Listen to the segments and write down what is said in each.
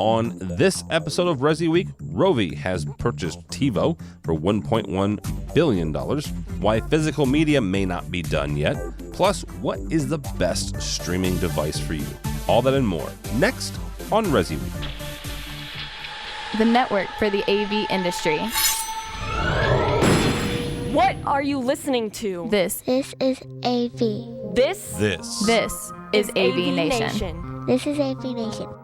On this episode of ResiWeek, Rovi has purchased TiVo for $1.1 billion, why physical media may not be done yet, plus what is the best streaming device for you. All that and more, next on ResiWeek. The network for the AV industry. What are you listening to? This is AV. This is AVNation. This is AVNation.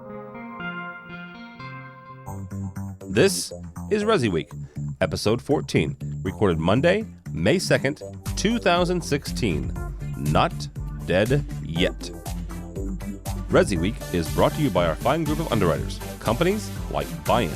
This is ResiWeek, episode 14, recorded Monday, May 2nd, 2016. Not dead yet. ResiWeek is brought to you by our fine group of underwriters, companies like Buy-In.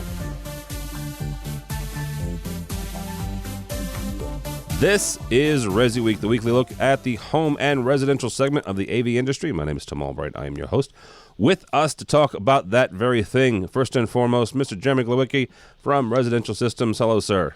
This is ResiWeek, the weekly look at the home and residential segment of the AV industry. My name is Tom Albright. I am your host. With us to talk about that very thing, first and foremost, Mr. Jeremy Glowicki from Residential Systems. Hello, sir.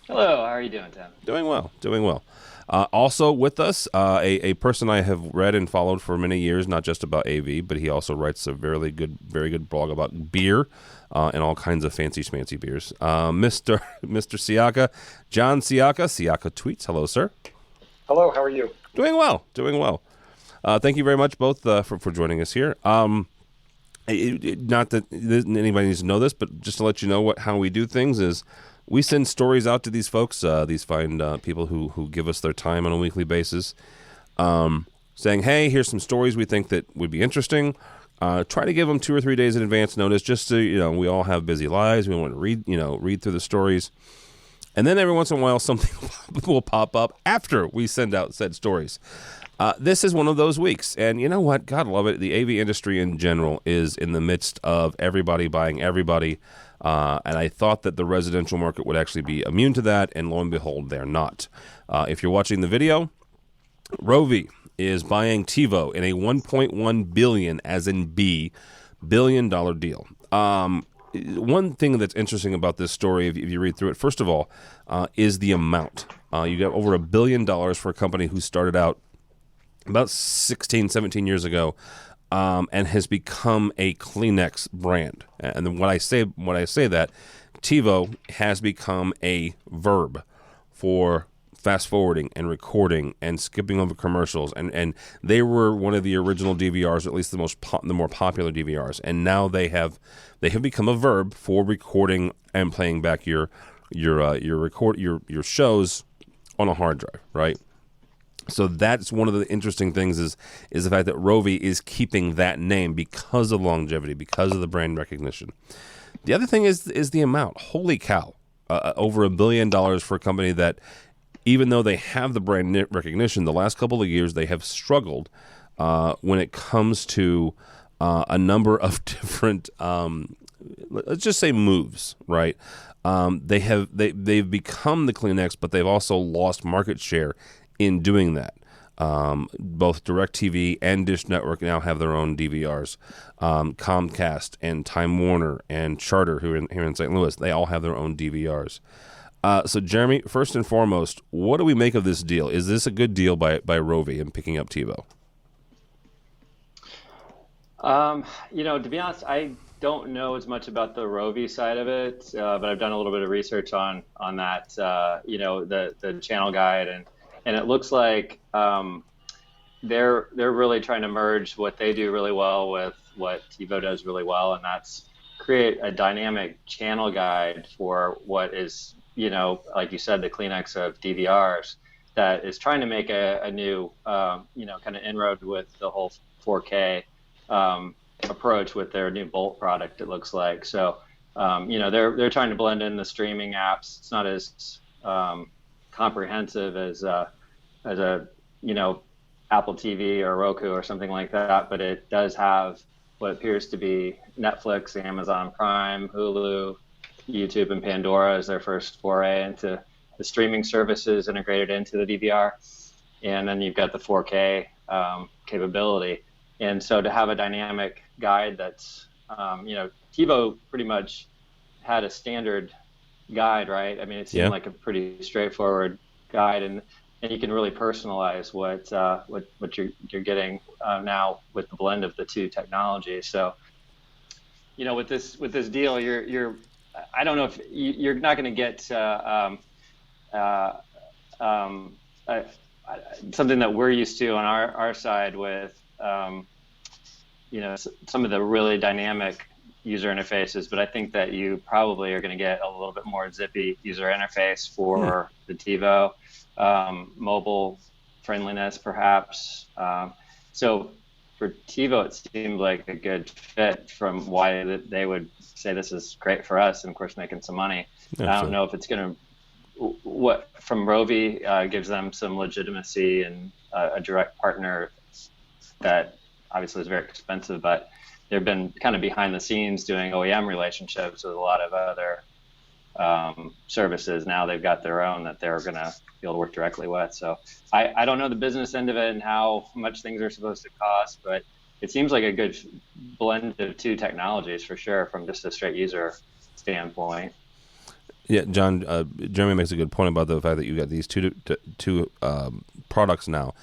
Hello. How are you doing, Tim? Doing well. Also with us, a person I have read and followed for many years, not just about AV, but he also writes a very good blog about beer and all kinds of fancy schmancy beers. Mr. Siaka, John Siaka Tweets. Hello, sir. Hello. How are you? Doing well. Thank you very much both for joining us here. Not that anybody needs to know this, but just to let you know how we do things is we send stories out to these folks, these fine people who give us their time on a weekly basis, saying, hey, here's some stories we think that would be interesting. Try to give them 2 or 3 days in advance notice, just so we all have busy lives. We want to read through the stories. And then every once in a while, something will pop up after we send out said stories. This is one of those weeks. And you know what? God love it. The AV industry in general is in the midst of everybody buying everybody. And I thought that the residential market would actually be immune to that. And lo and behold, they're not. If you're watching the video, Rovi is buying TiVo in a $1.1 billion, as in B, billion-dollar deal. One thing that's interesting about this story, if you read through it, first of all, is the amount. You got over $1 billion for a company who started out about 16, 17 years ago, and has become a Kleenex brand. And then when I say that, TiVo has become a verb for fast forwarding and recording and skipping over commercials, and they were one of the original DVRs, or at least the more popular DVRs, and now they have become a verb for recording and playing back your shows on a hard drive, right? So that's one of the interesting things is the fact that Rovi is keeping that name because of longevity, because of the brand recognition. The other thing is the amount. Holy cow. Over $1 billion for a company that, even though they have the brand recognition, the last couple of years they have struggled when it comes to a number of different, let's just say, moves, right? They've become the Kleenex, but they've also lost market share in doing that. Both DirecTV and Dish Network now have their own DVRs. Comcast and Time Warner and Charter, who are here in St. Louis, they all have their own DVRs. So, Jeremy, first and foremost, what do we make of this deal? Is this a good deal by Rovi in picking up TiVo? To be honest, I don't know as much about the Rovi side of it, but I've done a little bit of research on that, the channel guide, and it looks like they're really trying to merge what they do really well with what TiVo does really well, and that's create a dynamic channel guide for what is, like you said, the Kleenex of DVRs, that is trying to make a new, kind of inroad with the whole 4K approach with their new Bolt product, it looks like. So, they're trying to blend in the streaming apps. It's not as comprehensive as a Apple TV or Roku or something like that, but it does have what appears to be Netflix, Amazon Prime, Hulu, YouTube, and Pandora as their first foray into the streaming services integrated into the DVR. And then you've got the 4K capability. And so to have a dynamic guide that's, TiVo pretty much had a standard guide, right? I mean, it seemed like a pretty straightforward guide, and you can really personalize what you're getting now with the blend of the two technologies. So, with this deal, I don't know if you're not going to get uh, uh, something that we're used to on our side with, some of the really dynamic user interfaces, but I think that you probably are going to get a little bit more zippy user interface for the TiVo, mobile friendliness perhaps. So for TiVo, it seemed like a good fit from why they would say this is great for us, and of course making some money. I don't know if it's going to, what from Rovi gives them some legitimacy and a direct partner that obviously is very expensive, but they've been kind of behind the scenes doing OEM relationships with a lot of other services. Now they've got their own that they're going to be able to work directly with. So I don't know the business end of it and how much things are supposed to cost, but it seems like a good blend of two technologies for sure from just a straight user standpoint. Yeah, John, Jeremy makes a good point about the fact that you've got these two products now.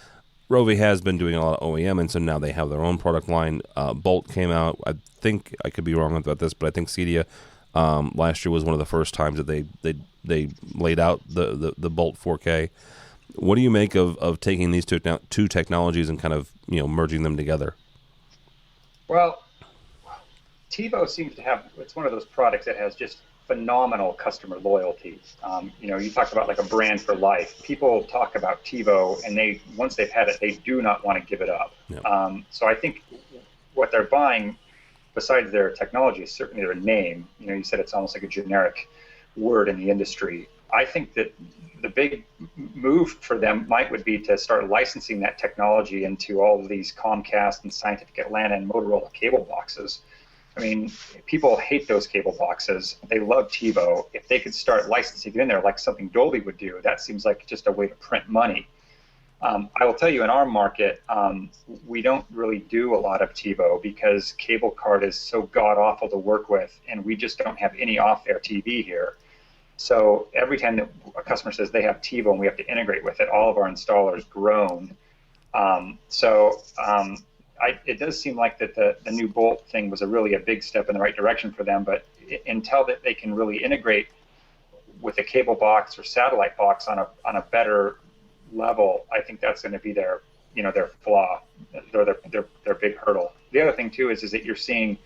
Rovi has been doing a lot of OEM, and so now they have their own product line. Bolt came out. I think, I could be wrong about this, but I think Cedia last year was one of the first times that they laid out the Bolt 4K. What do you make of taking these two technologies and kind of merging them together? Well, TiVo seems to have, it's one of those products that has just phenomenal customer loyalty. You talked about like a brand for life. People talk about TiVo, and once they've had it, they do not want to give it up. Yep. So I think what they're buying, besides their technology, is certainly their name. You said it's almost like a generic word in the industry. I think that the big move for them would be to start licensing that technology into all of these Comcast and Scientific Atlanta and Motorola cable boxes. I mean, people hate those cable boxes. They love TiVo. If they could start licensing it in there like something Dolby would do, that seems like just a way to print money. I will tell you, in our market, we don't really do a lot of TiVo because cable card is so god-awful to work with, and we just don't have any off-air TV here. So every time that a customer says they have TiVo and we have to integrate with it, all of our installers groan. It does seem like that the new Bolt thing was really a big step in the right direction for them, but until that they can really integrate with a cable box or satellite box on a better level, I think that's going to be their flaw, their big hurdle. The other thing too is that you're seeing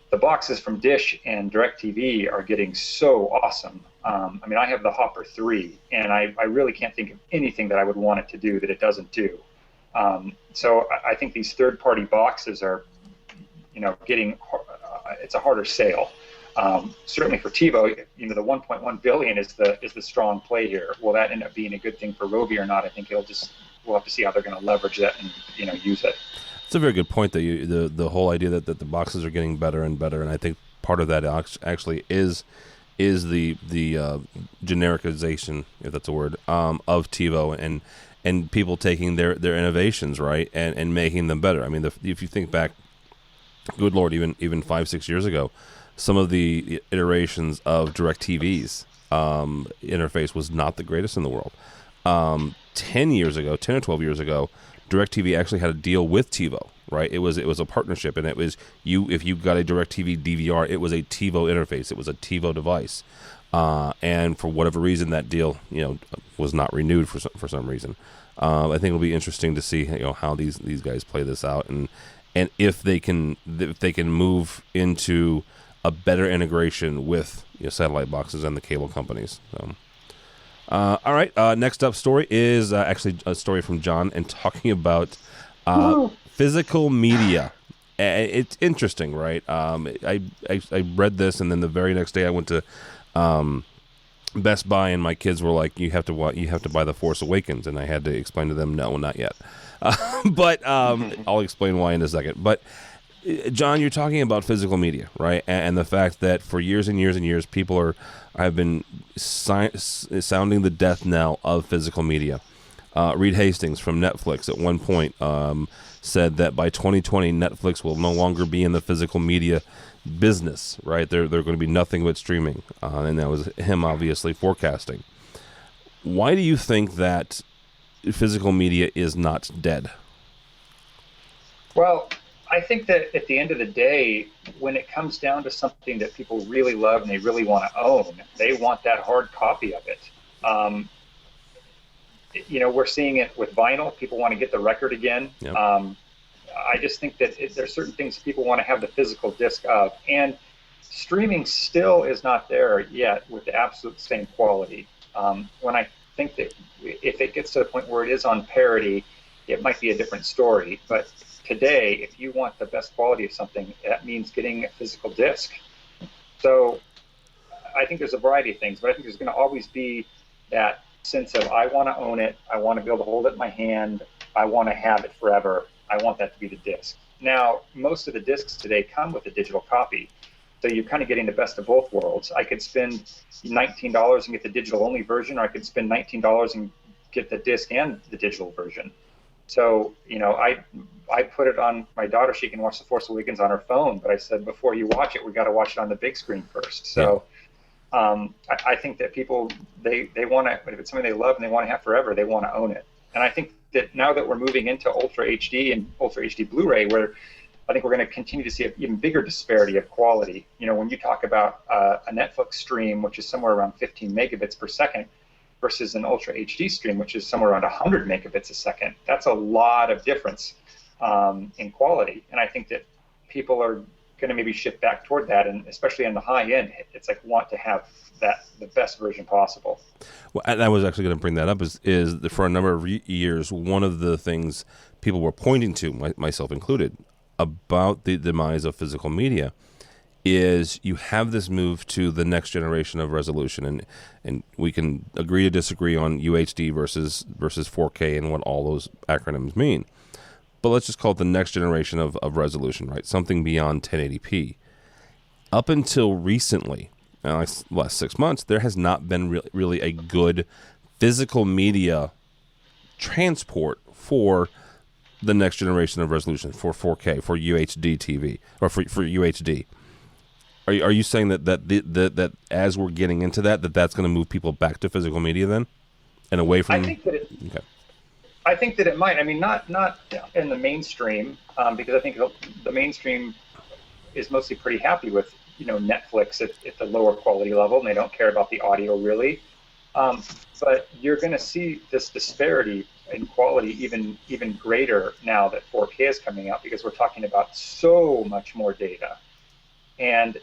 the boxes from Dish and DirecTV are getting so awesome. I have the Hopper 3, and I really can't think of anything that I would want it to do that it doesn't do. So I think these third-party boxes are, getting, it's a harder sale. Certainly for TiVo, the 1.1 billion is the strong play here. Will that end up being a good thing for Rovi or not? I think we'll have to see how they're going to leverage that and use it. It's a very good point that the whole idea that the boxes are getting better and better, and I think part of that actually is the genericization, if that's a word, of TiVo and people taking their innovations, right, and making them better. I mean, if you think back, good Lord, even 5-6 years ago, some of the iterations of DirecTV's interface was not the greatest in the world. 10 or 12 years ago, DirecTV actually had a deal with TiVo, right? It was a partnership, and it was if you got a DirecTV DVR, it was a TiVo interface. It was a TiVo device. And for whatever reason, that deal, was not renewed for some reason. I think it'll be interesting to see, how these guys play this out, and if they can move into a better integration with satellite boxes and the cable companies. So, all right. Next up story is actually a story from John and talking about physical media. It's interesting, right? I read this, and then the very next day I went to Best Buy, and my kids were like, "You have to buy The Force Awakens," and I had to explain to them, "No, not yet." But I'll explain why in a second. But John, you're talking about physical media, right? And the fact that for years and years and years, people have been sounding the death knell of physical media. Reed Hastings from Netflix at one point said that by 2020, Netflix will no longer be in the physical media business, right? They're going to be nothing but streaming, and that was him obviously forecasting. Why do you think that physical media is not dead? Well, I think that at the end of the day, when it comes down to something that people really love and they really want to own, they want that hard copy of it. We're seeing it with vinyl. People want to get the record again. Yep. I just think that there's certain things people want to have the physical disc of, and streaming still is not there yet with the absolute same quality. When I think that if it gets to the point where it is on parity, it might be a different story. But today, if you want the best quality of something, that means getting a physical disc. So I think there's a variety of things, but I think there's going to always be that sense of I want to own it, I want to be able to hold it in my hand, I want to have it forever, I want that to be the disc. Now, most of the discs today come with a digital copy, so you're kind of getting the best of both worlds. I could spend $19 and get the digital only version, or I could spend $19 and get the disc and the digital version. So, I put it on my daughter. She can watch The Force Awakens on her phone, but I said, before you watch it, we got to watch it on the big screen first. So I think that people, they want to, if it's something they love and they want to have forever, they want to own it. And I think that now that we're moving into Ultra HD and Ultra HD Blu-ray, where I think we're going to continue to see an even bigger disparity of quality. When you talk about a Netflix stream, which is somewhere around 15 megabits per second, versus an Ultra HD stream, which is somewhere around 100 megabits a second, that's a lot of difference in quality. And I think that people are going to maybe shift back toward that, and especially on the high end, it's like want to have the best version possible. Well, and I was actually going to bring that up is for a number of years, one of the things people were pointing to, myself included, about the demise of physical media is you have this move to the next generation of resolution, and we can agree to disagree on UHD versus 4K and what all those acronyms mean. But let's just call it the next generation of resolution, right? Something beyond 1080p. Up until recently, like the last 6 months, there has not been really a good physical media transport for the next generation of resolution, for 4K, for UHD TV, or for UHD. Are you saying that as we're getting into that's going to move people back to physical media then, and away from? I think that it might. I mean, not in the mainstream, because I think the mainstream is mostly pretty happy with Netflix at the lower quality level, and they don't care about the audio really. But you're going to see this disparity in quality even greater now that 4K is coming out, because we're talking about so much more data. And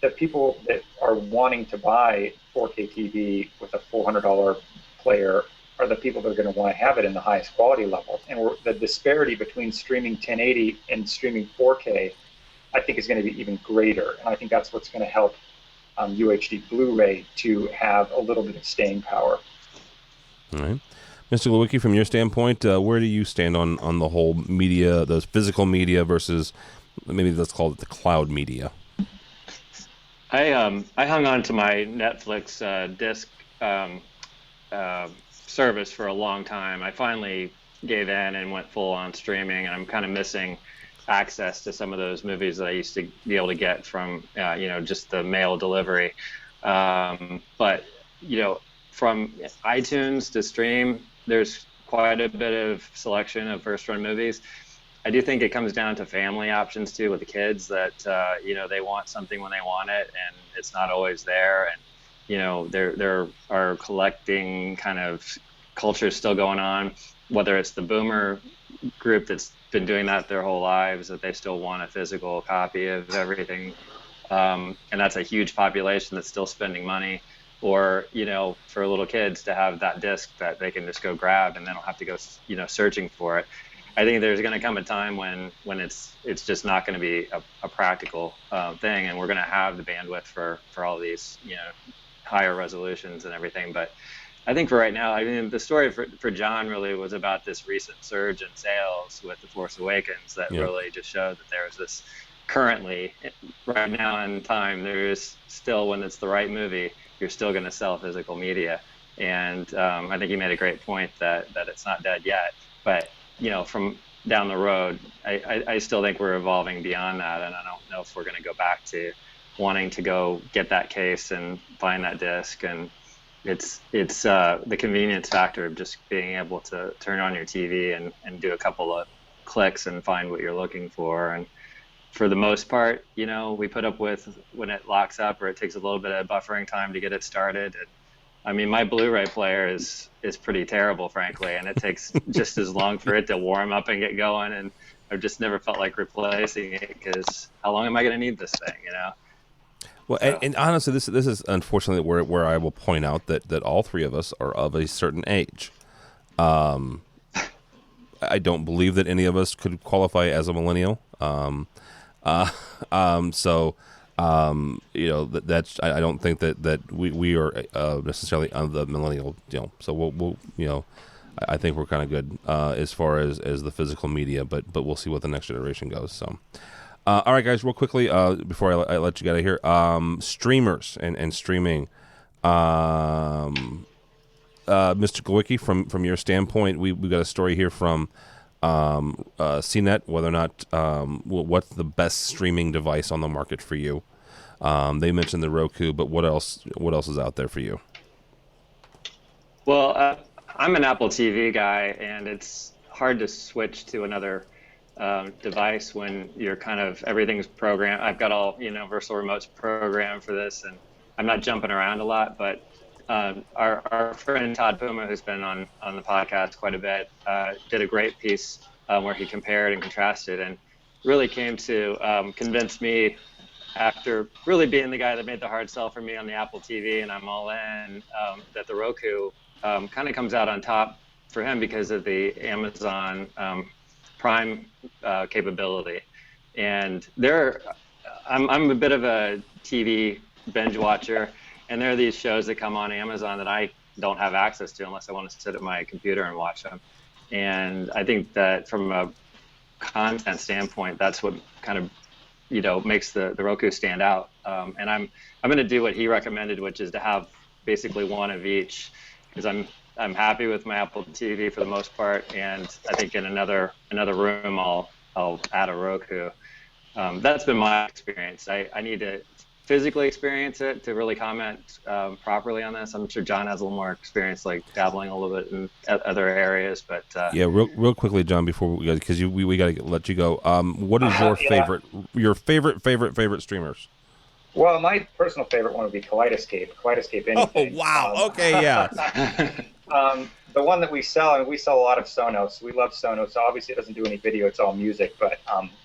the people that are wanting to buy 4K TV with a $400 player are the people that are going to want to have it in the highest quality level. And the disparity between streaming 1080 and streaming 4K, I think, is going to be even greater. And I think that's what's going to help UHD Blu-ray to have a little bit of staying power. All right. Mr. Lewicki, from your standpoint, where do you stand on the whole media, those physical media versus maybe let's call it the cloud media? I hung on to my Netflix disc service for a long time. I finally gave in and went full on streaming, and I'm kind of missing access to some of those movies that I used to be able to get from just the mail delivery. But from iTunes to stream, there's quite a bit of selection of first run movies. I do think it comes down to family options too, with the kids, that they want something when they want it, and it's not always there. And there are collecting kind of cultures still going on, whether it's the boomer group that's been doing that their whole lives, that they still want a physical copy of everything, and that's a huge population that's still spending money, or for little kids to have that disc that they can just go grab and they don't have to go searching for it. I think there's going to come a time when it's just not going to be a practical thing, and we're going to have the bandwidth for all these higher resolutions and everything. But I think for right now, I mean, the story for John really was about this recent surge in sales with The Force Awakens that really just showed that there was this currently, right now in time, there is still, when it's the right movie, you're still going to sell physical media. And I think he made a great point that it's not dead yet. But from down the road, I still think we're evolving beyond that, and I don't know if we're going to go back to wanting to go get that case and find that disc. And it's the convenience factor of just being able to turn on your TV and do a couple of clicks and find what you're looking for. And for the most part, we put up with when it locks up or it takes a little bit of buffering time to get it started. I mean, my Blu-ray player is pretty terrible, frankly, and it takes just as long for it to warm up and get going. And I've just never felt like replacing it because how long am I going to need this thing, Well, and honestly, this is unfortunately where I will point out that all three of us are of a certain age. I don't believe that any of us could qualify as a millennial. That's I don't think that we are necessarily on the millennial deal. So we'll I think we're kind of good as far as the physical media, but we'll see what the next generation goes. So. All right, guys, real quickly, before I let you get out of here, streamers and streaming. Mr. Glowicki, from your standpoint, we got a story here from CNET, whether or not what's the best streaming device on the market for you. They mentioned the Roku, but what else is out there for you? Well, I'm an Apple TV guy, and it's hard to switch to another device when you're kind of everything's programmed. I've got all universal remotes programmed for this, and I'm not jumping around a lot. But our friend Todd Puma, who's been on the podcast quite a bit, did a great piece where he compared and contrasted, and really came to convince me, after really being the guy that made the hard sell for me on the Apple TV, and I'm all in, that the Roku kind of comes out on top for him because of the Amazon Prime capability. And I'm a bit of a TV binge watcher, and there are these shows that come on Amazon that I don't have access to unless I want to sit at my computer and watch them. And I think that from a content standpoint, that's what kind of makes the Roku stand out. And I'm going to do what he recommended, which is to have basically one of each, because I'm happy with my Apple TV for the most part, and I think in another room I'll add a Roku. That's been my experience. I need to physically experience it to really comment properly on this. I'm sure John has a little more experience, like dabbling a little bit in other areas. But yeah, real quickly, John, before we go, because we got to let you go. What is your favorite streamers? Well, my personal favorite one would be Kaleidoscape anything. Oh, wow. Okay, yeah. The one that we sell, and we sell a lot of Sonos. We love Sonos. Obviously, it doesn't do any video. It's all music, but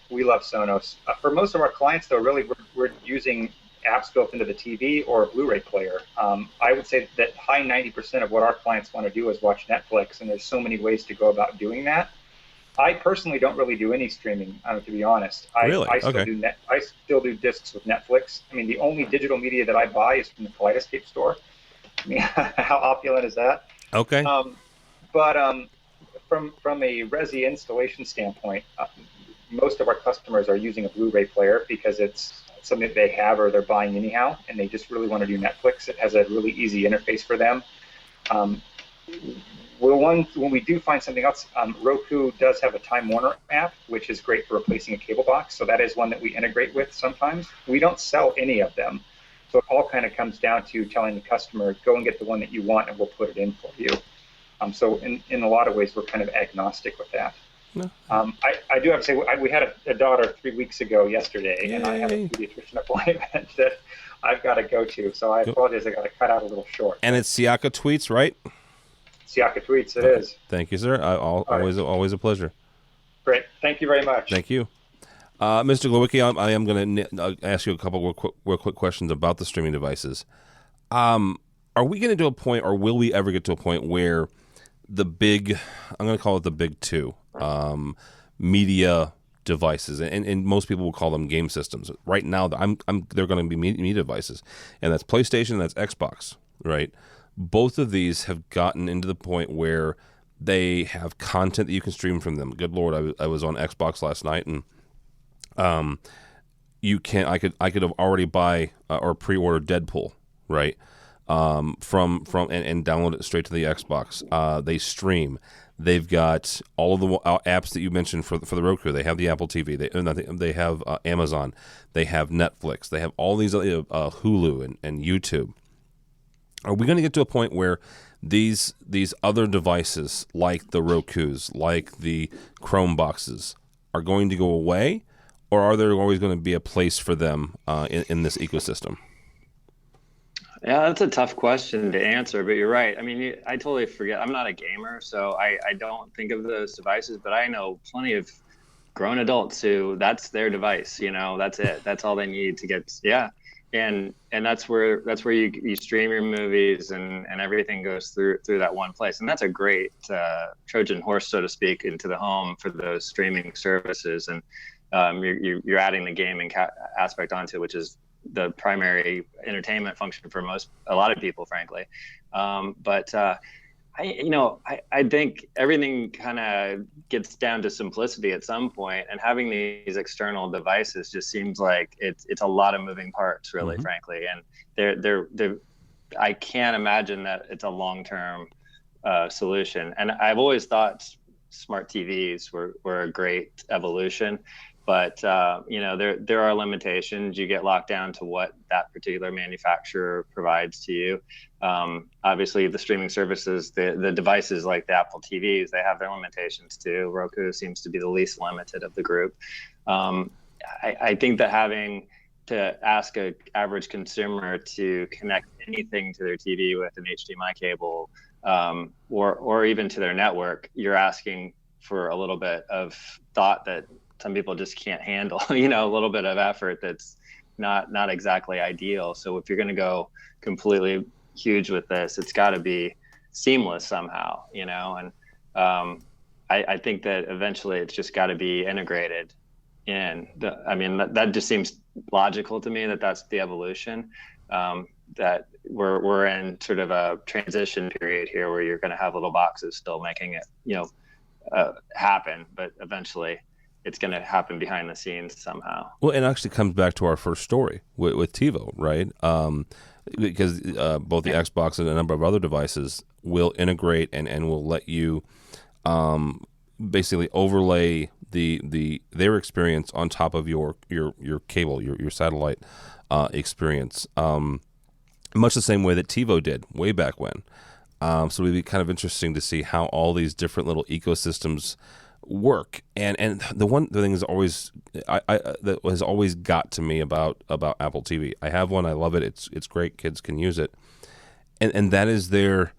we love Sonos. For most of our clients, though, really, we're using apps built into the TV or a Blu-ray player. I would say that high 90% of what our clients want to do is watch Netflix, and there's so many ways to go about doing that. I personally don't really do any streaming, to be honest. Really? I still do discs with Netflix. I mean, the only digital media that I buy is from the Kaleidoscape store. I mean, how opulent is that? Okay. But from a Resi installation standpoint, most of our customers are using a Blu-ray player because it's something that they have or they're buying anyhow, and they just really want to do Netflix. It has a really easy interface for them. When we do find something else, Roku does have a Time Warner app, which is great for replacing a cable box. So that is one that we integrate with sometimes. We don't sell any of them. So it all kind of comes down to telling the customer, go and get the one that you want, and we'll put it in for you. So in a lot of ways, we're kind of agnostic with that. No. I do have to say, we had a daughter 3 weeks ago yesterday, Yay. and I have a pediatrician appointment that I've got to go to. So I apologize, I got to cut out a little short. And it's Siaka Tweets, right? Siaka Tweets, it is. Thank you, sir. Always a pleasure. Great. Thank you very much. Thank you. Mr. Glowicki, I am going to ask you a couple real quick questions about the streaming devices. Are we going to do a point, or will we ever get to a point where the big, I'm going to call it the big two, media devices, and most people will call them game systems. Right now, they're going to be media devices, and that's PlayStation and that's Xbox, right? Both of these have gotten into the point where they have content that you can stream from them. Good Lord, I was on Xbox last night, and I could have already buy or pre-order Deadpool, right? From and download it straight to the Xbox. They stream. They've got all of the apps that you mentioned for the Roku. They have the Apple TV. They have Amazon. They have Netflix. They have all these Hulu and YouTube. Are we going to get to a point where these other devices like the Rokus, like the Chromeboxes, are going to go away, or are there always going to be a place for them in this ecosystem? Yeah, that's a tough question to answer, but you're right. I mean, I totally forget. I'm not a gamer, so I don't think of those devices, but I know plenty of grown adults who that's their device, that's it. That's all they need to get, yeah. And that's where you stream your movies and everything goes through that one place. And that's a great Trojan horse, so to speak, into the home for those streaming services. And you're adding the gaming aspect onto it, which is the primary entertainment function for a lot of people, frankly. But I think everything kind of gets down to simplicity at some point, and having these external devices just seems like it's a lot of moving parts, really, frankly. And they're I can't imagine that it's a long-term solution. And I've always thought smart TVs were a great evolution. But there are limitations. You get locked down to what that particular manufacturer provides to you. Obviously, the streaming services, the devices like the Apple TVs, they have their limitations too. Roku seems to be the least limited of the group. I think that having to ask an average consumer to connect anything to their TV with an HDMI cable, or even to their network, you're asking for a little bit of thought that some people just can't handle, a little bit of effort that's not exactly ideal. So if you're going to go completely huge with this, it's got to be seamless somehow, and I think that eventually it's just got to be integrated in. That just seems logical to me, that's the evolution, that we're in sort of a transition period here where you're going to have little boxes still making it, happen, but eventually it's going to happen behind the scenes somehow. Well, it actually comes back to our first story with TiVo, right? Because both the Xbox and a number of other devices will integrate and will let you basically overlay their experience on top of your cable, your satellite experience, much the same way that TiVo did way back when. So it'd be kind of interesting to see how all these different little ecosystems work. And the thing is always that has always got to me about Apple TV. I have one. I love it. It's great. Kids can use it. And that is their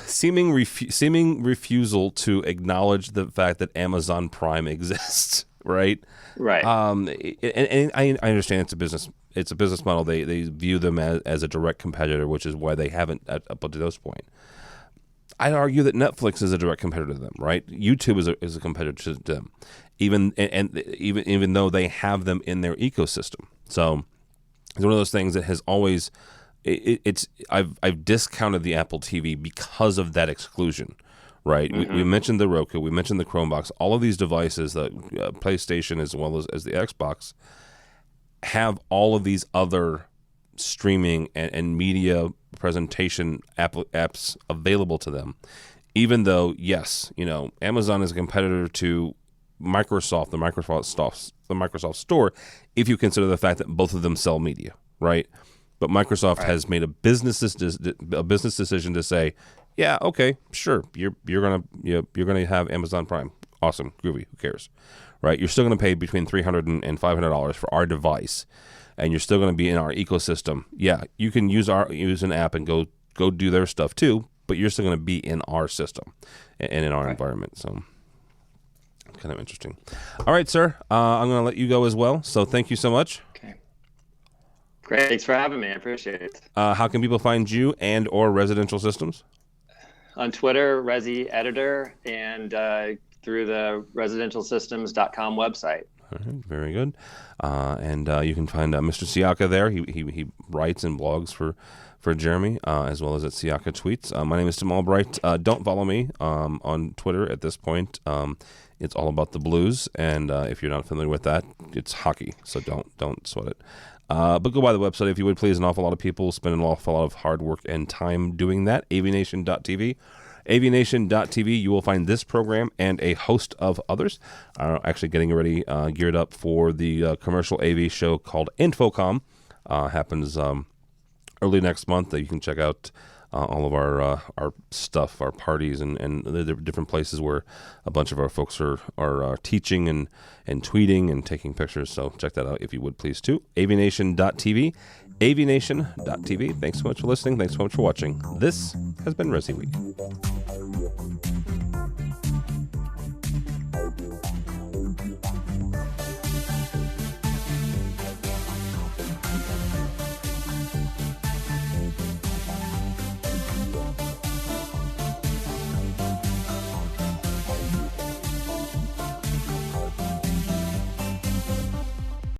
seeming refusal to acknowledge the fact that Amazon Prime exists. Right. And I understand it's a business. It's a business model. They view them as a direct competitor, which is why they haven't up to this point. I'd argue that Netflix is a direct competitor to them, right? YouTube is a competitor to them, even though they have them in their ecosystem. So it's one of those things that has always I've discounted the Apple TV because of that exclusion, right? We mentioned the Roku, we mentioned the Chromebox, all of these devices, the PlayStation as well as the Xbox, have all of these other streaming and media presentation apps available to them, even though, yes, Amazon is a competitor to Microsoft, the Microsoft Store, if you consider the fact that both of them sell media, right? But Microsoft has made a business decision to say, yeah, okay, sure, you're gonna have Amazon Prime, awesome, groovy, who cares, right? You're still gonna pay between $300 and $500 for our device, and you're still going to be in our ecosystem. Yeah, you can use an app and go do their stuff too, but you're still going to be in our system and in our environment. So, kind of interesting. All right, sir. I'm going to let you go as well. So, thank you so much. Okay. Great. Thanks for having me. I appreciate it. How can people find you and/or Residential Systems? On Twitter, Resi Editor, and through the residentialsystems.com website. All right, very good. And you can find Mr. Siaka there. He writes and blogs for Jeremy, as well as at Siaka Tweets. My name is Tim Albright. Don't follow me on Twitter at this point. It's all about the Blues, and if you're not familiar with that, it's hockey, so don't sweat it. But go by the website if you would, please. An awful lot of people spend an awful lot of hard work and time doing that. AVNation.tv. AVNation.tv, you will find this program and a host of others. Actually getting ready, geared up for the commercial AV show called Infocom. Happens early next month. You can check out all of our stuff, our parties, and the different places where a bunch of our folks are teaching and tweeting and taking pictures. So check that out if you would, please, too. AVNation.tv. AVNation.tv. Thanks so much for listening. Thanks so much for watching. This has been ResiWeek.